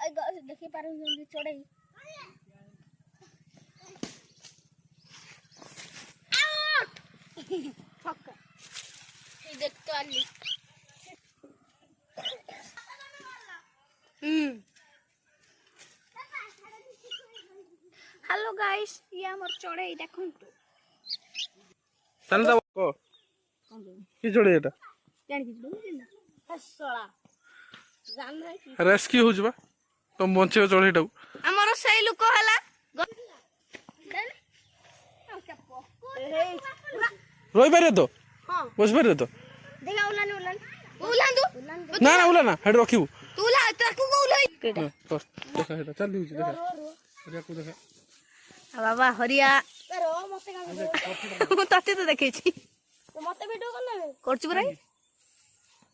देखी पारू चढ़ई देख तो आली हेलो गाइस ये हमर चढ़ई देखन तान दा को की जोड़े एटा जान की ना हसला जान रे की रेस्क्यू हो जबा तुम बंचे चढ़ेटा हमर सही लुक हला रोई पारे तो हां बस पारे तो देखा उलान उलान उलान तू ना ना उला ना हेड रखिबू तू ला ताकू उलाई केटा कर देखा हेटा चल लिउ देखा हरिया को देखा बाबा हरिया रो मते का मु तते तो देखै छी तो मते वीडियो कर ले करछु बराई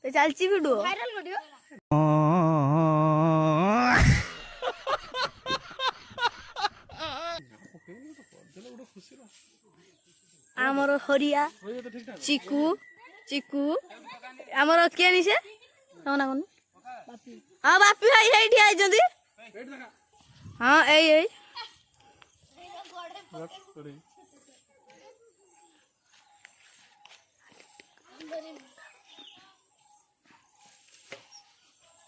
तो चलची वीडियो वायरल वीडियो आमर हरिया चिकू चिकू आमर के निसे ना कोन हां बापी भाई एठी आइ जंदी हां ए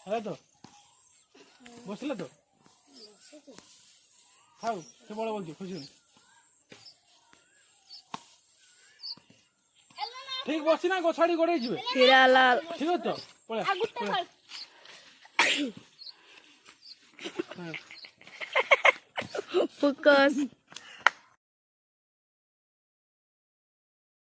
है तो बसले तो खाऊ से बड़ बोल खुशी ठीक बसी ना गछाड़ी गड़े जिवे हीरालाल ठीक है तो पळे फोकस